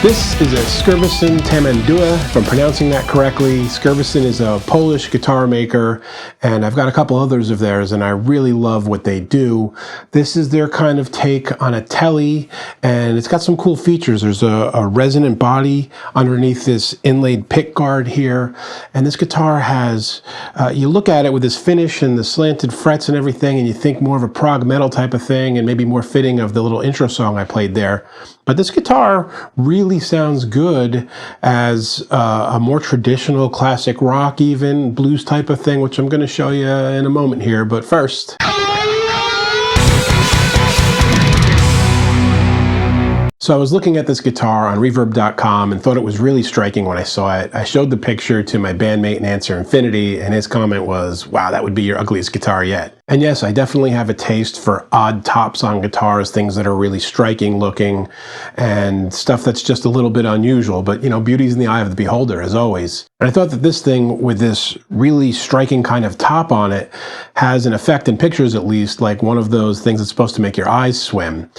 This is a Skerevesen Tamandua, if I'm pronouncing that correctly. Skervesen is a Polish guitar maker, and I've got a couple others of theirs, and I really love what they do. This is their kind of take on a telly, and it's got some cool features. There's a resonant body underneath this inlaid pick guard here, and this guitar has, you look at it with this finish and the slanted frets and everything, and you think more of a prog metal type of thing, and maybe more fitting of the little intro song I played there. But this guitar really sounds good as a more traditional classic rock, even blues type of thing, which I'm going to show you in a moment here. But first, so I was looking at this guitar on reverb.com and thought it was really striking when I saw it. I showed the picture to my bandmate and Answer Infinity, and his comment was, wow, that would be your ugliest guitar yet. And yes, I definitely have a taste for odd tops on guitars, things that are really striking looking and stuff that's just a little bit unusual, but you know, beauty's in the eye of the beholder as always. And I thought that this thing with this really striking kind of top on it has an effect in pictures, at least, like one of those things that's supposed to make your eyes swim.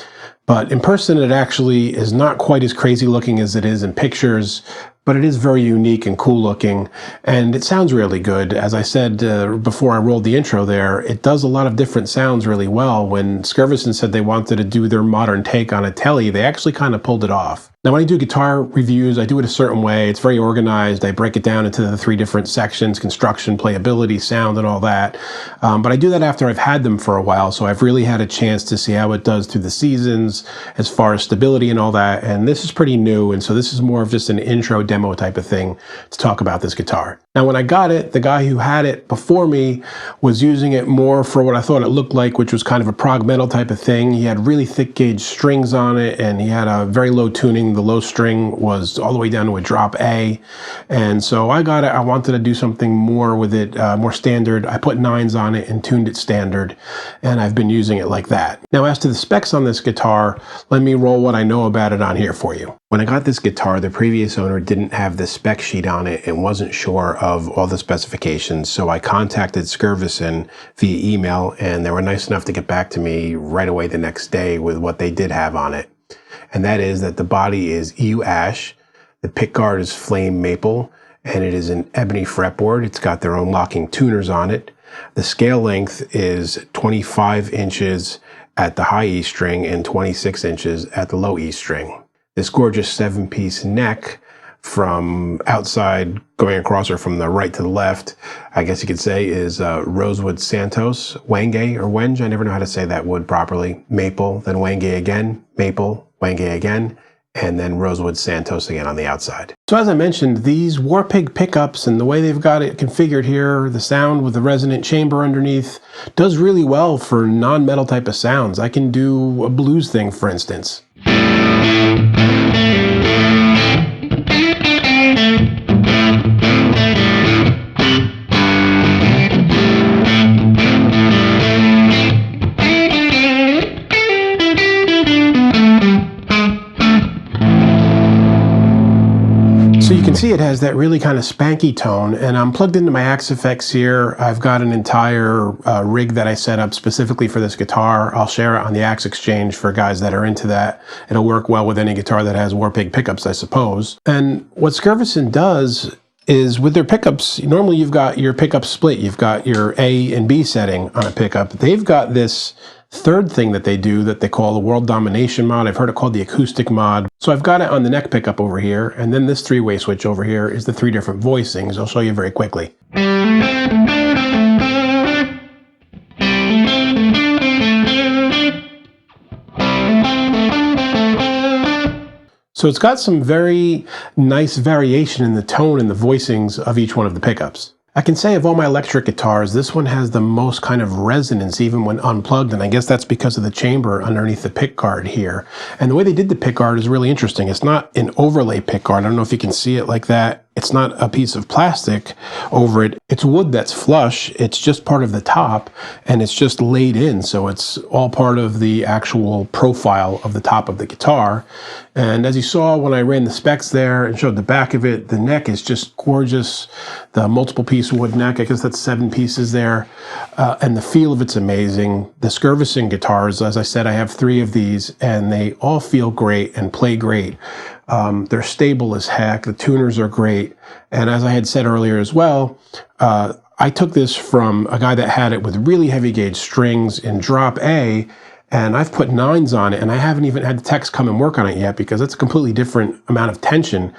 But in person, it actually is not quite as crazy looking as it is in pictures, but it is very unique and cool looking, and it sounds really good. As I said before I rolled the intro there, it does a lot of different sounds really well. When Skervesen said they wanted to do their modern take on a telly, they actually kind of pulled it off. Now, when I do guitar reviews, I do it a certain way. It's very organized. I break it down into the 3 different sections: construction, playability, sound, and all that. But I do that after I've had them for a while, so I've really had a chance to see how it does through the seasons as far as stability and all that. And this is pretty new, and so this is more of just an intro demo type of thing to talk about this guitar. Now, when I got it, the guy who had it before me was using it more for what I thought it looked like, which was kind of a prog metal type of thing. He had really thick gauge strings on it, and he had a very low tuning. The low string was all the way down to a drop A. And so I got it. I wanted to do something more with it, more standard. I put 9s on it and tuned it standard, and I've been using it like that. Now, as to the specs on this guitar, let me roll what I know about it on here for you. When I got this guitar, the previous owner didn't have the spec sheet on it and wasn't sure of all the specifications, so I contacted Skervesen via email, and they were nice enough to get back to me right away the next day with what they did have on it. And that is that the body is EU ash, the pickguard is flame maple, and it is an ebony fretboard. It's got their own locking tuners on it. The scale length is 25 inches at the high E string and 26 inches at the low E string. This gorgeous 7-piece neck from outside going across, or from the right to the left, I guess you could say, is rosewood Santos, Wenge or Wenge, I never know how to say that wood properly, maple, then Wenge again, maple, Wenge again, and then rosewood Santos again on the outside. So as I mentioned, these Warpig pickups and the way they've got it configured here, the sound with the resonant chamber underneath, does really well for non-metal type of sounds. I can do a blues thing, for instance. So you can see it has that really kind of spanky tone, and I'm plugged into my Axe effects here. I've got an entire rig that I set up specifically for this guitar. I'll share it on the Axe Exchange for guys that are into that. It'll work well with any guitar that has Warpig pickups, I suppose. And what Skervesen does is with their pickups, normally you've got your pickup split. You've got your A and B setting on a pickup. They've got this third thing that they do that they call the World Domination Mod. I've heard it called the Acoustic Mod. So I've got it on the neck pickup over here, and then this 3-way switch over here is the 3 different voicings. I'll show you very quickly. So it's got some very nice variation in the tone and the voicings of each one of the pickups. I can say of all my electric guitars, this one has the most kind of resonance even when unplugged, and I guess that's because of the chamber underneath the pickguard here. And the way they did the pickguard is really interesting. It's not an overlay pickguard. I don't know if you can see it like that. It's not a piece of plastic over it. It's wood that's flush. It's just part of the top, and it's just laid in, so it's all part of the actual profile of the top of the guitar. And as you saw when I ran the specs there and showed the back of it, the neck is just gorgeous. The multiple piece wood neck, I guess that's 7 pieces there. And the feel of it's amazing. The Skervesen guitars, as I said, I have 3 of these, and they all feel great and play great. They're stable as heck. The tuners are great. And as I had said earlier as well, I took this from a guy that had it with really heavy gauge strings in drop A, and I've put 9s on it, and I haven't even had the techs come and work on it yet because it's a completely different amount of tension.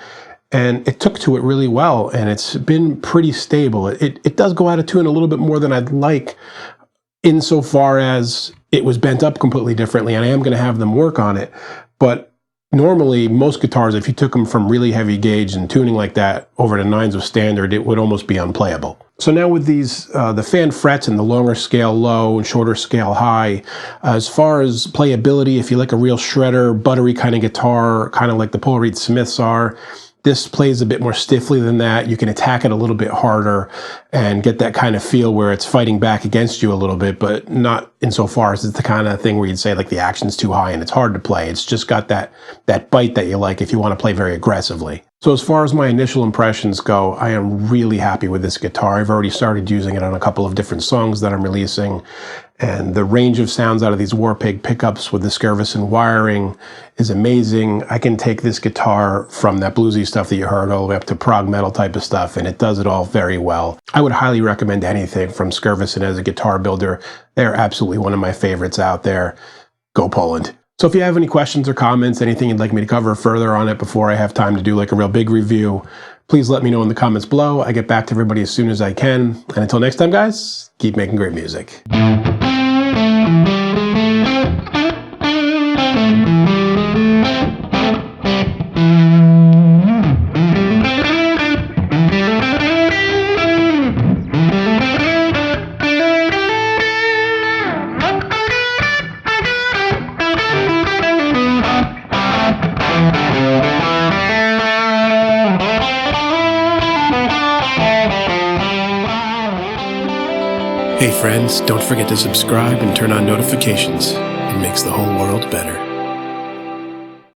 And it took to it really well, and it's been pretty stable. It does go out of tune a little bit more than I'd like, insofar as it was bent up completely differently, and I am going to have them work on it. But normally, most guitars, if you took them from really heavy gauge and tuning like that over to 9s of standard, it would almost be unplayable. So now with these, the fan frets and the longer scale low and shorter scale high, as far as playability, if you like a real shredder, buttery kind of guitar, kind of like the Paul Reed Smiths are, this plays a bit more stiffly than that. You can attack it a little bit harder and get that kind of feel where it's fighting back against you a little bit, but not insofar as it's the kind of thing where you'd say like the action's too high and it's hard to play. It's just got that bite that you like if you want to play very aggressively. So as far as my initial impressions go, I am really happy with this guitar. I've already started using it on a couple of different songs that I'm releasing, and the range of sounds out of these Warpig pickups with the Skervesen wiring is amazing. I can take this guitar from that bluesy stuff that you heard all the way up to prog metal type of stuff, and it does it all very well. I would highly recommend anything from Skervesen as a guitar builder. They're absolutely one of my favorites out there. Go Poland. So if you have any questions or comments, anything you'd like me to cover further on it before I have time to do like a real big review, please let me know in the comments below. I get back to everybody as soon as I can. And until next time, guys, keep making great music. Hey friends, don't forget to subscribe and turn on notifications. It makes the whole world better.